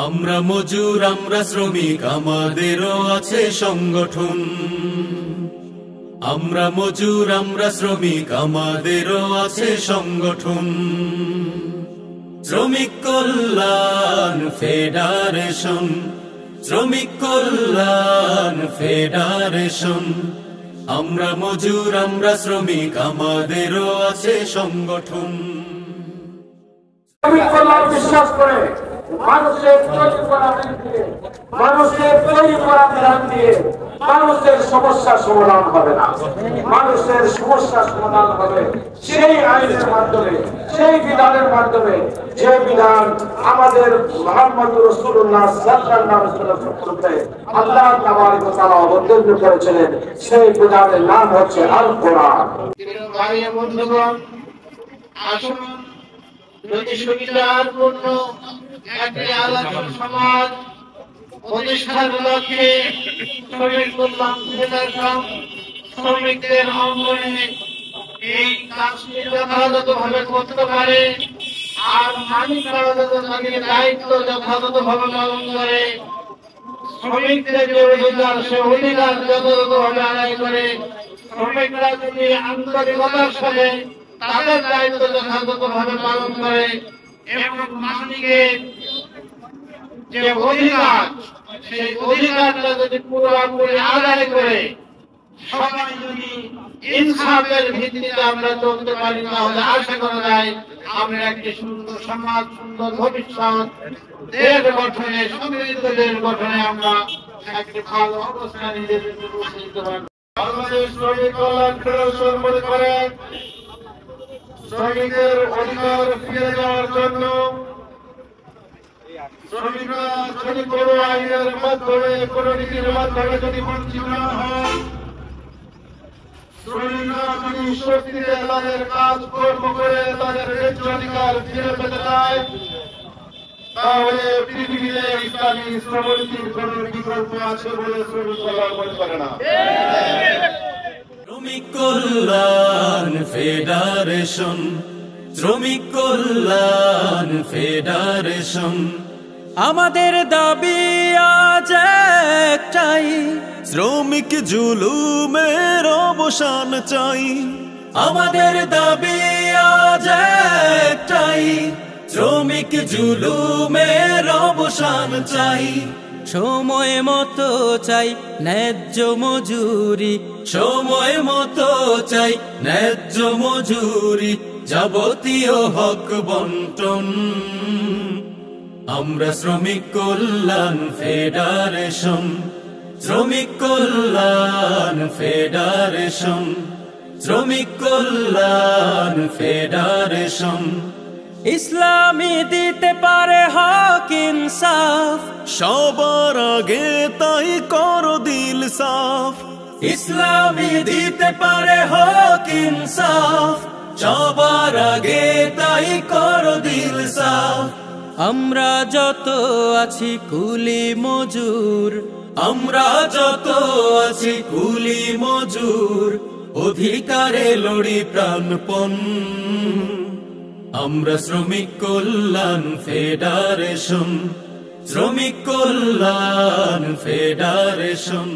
আমরা মজুর আমরা শ্রমিক আমাদেরও আছে সংগঠন। আমরা মজুর আমরা শ্রমিক আমাদেরও আছে সংগঠন। শ্রমিক কল্যাণ ফেডারেশন, শ্রমিক কল্যাণ ফেডারেশন। আমরা মজুর আমরা শ্রমিক আমাদেরও আছে সংগঠন। শ্রমিক কল্যাণ বিশ্বাস করে মানুষের তৈরি করা আইন দিয়ে, মানুষের তৈরি করা বিধান দিয়ে মানুষের সমস্যার সমাধান হবে না। মানুষের সমস্যার সমাধান হবে সেই আইনের মাধ্যমে, সেই বিধানের মাধ্যমে, যে বিধান আমাদের মুহাম্মদ রাসূলুল্লাহ সাল্লাল্লাহু আলাইহি ওয়াসাল্লাম আল্লাহ তাবারক ওয়া তাআলা অবতীর্ণ করেছিলেন। সেই বিধানের নাম হচ্ছে আল কোরআন। ভাই বন্ধুগণ, আসুন যদি সুবিধাপূর্ণ একটি আলাদা সমাজ প্রতিষ্ঠার লক্ষ্যে শ্রমিক কল্যাণ ফেডারেশন শ্রমিকদের অঙ্গনে এই কাজটি যথাযথভাবে করতে পারে, আর মালিকরা তাদের দায়িত্ব যথাযথভাবে পালন করে, শ্রমিকদের যে অধিকার সে অধিকার যথাযথভাবে আদায় করে, শ্রমিকরা যদি আন্তরিকতার সাথে তাদের দায়িত্ব যথাযথভাবে পালন করে এবং মালিকের যে অধিকার সেই অধিকারটা যদি পুরোপুরি আদায় করে সবাই যদি ইনসাফের ভিত্তিতে আমরা চলতে পারি, তাহলে আশা করা যায় আমরা একটি সুন্দর সমাজ, সুন্দর ভবিষ্যৎ, দেশ গঠনে, সমৃদ্ধ দেশ গঠনে আমরা একটি ভালো অবস্থা নিজেদের পৌঁছে দিতে পারব। বাংলাদেশ শ্রমিক কল্যাণ ফেডারেশন মনে করে শ্রমিকের অধিকার ফিরে যাওয়ার জন্য শ্রমিকরা যদি কোনো আইনের মাধ্যমে, কোনো নীতির মাধ্যমে যদি বঞ্চিত না হয়, শ্রমিকরা যদি শক্তিতে তাদের কাজ কর্ম করে তাদের ন্যায্য অধিকার ফিরে পেতে চায়, তাহলে পৃথিবীতে ইসলামী শ্রমনীতির কোন বিকল্প আছে বলে শ্রমিক কল্যাণ মনে করে না। শ্রমিক কল্যাণ ফেডারেশন, শ্রমিক কল্যাণ ফেডারেশন। আমাদের দাবি আজ একটাই, শ্রমিক জুলুমের অবসান চাই। আমাদের দাবি আজ একটাই, শ্রমিক জুলুমের অবসান চাই। সময় মতো চাই ন্যায্য মজুরি, সময় মতো চাই ন্যায্য মজুরি, যাবতীয় হক বন্টন। আমরা শ্রমিক কল্যাণ ফেডারেশন, শ্রমিক কল্যাণ ফেডারেশন, শ্রমিক কল্যাণ ফেডারেশন। ইসলামী দিতে পারে হক ইনসাফ, সবার আগে তাই করো দিল সাফ। ইসলামী দিতে পারে হক ইনসাফ, সবার আগে তাই করো দিল সাফ। আমরা যত আছি কুলি মজুর, আমরা যত আছি কুলি মজুর, অধিকারে লড়ি প্রাণপণ। আমরা শ্রমিক কল্যাণ ফেডারেশন, শ্রমিক কল্যাণ ফেডারেশন।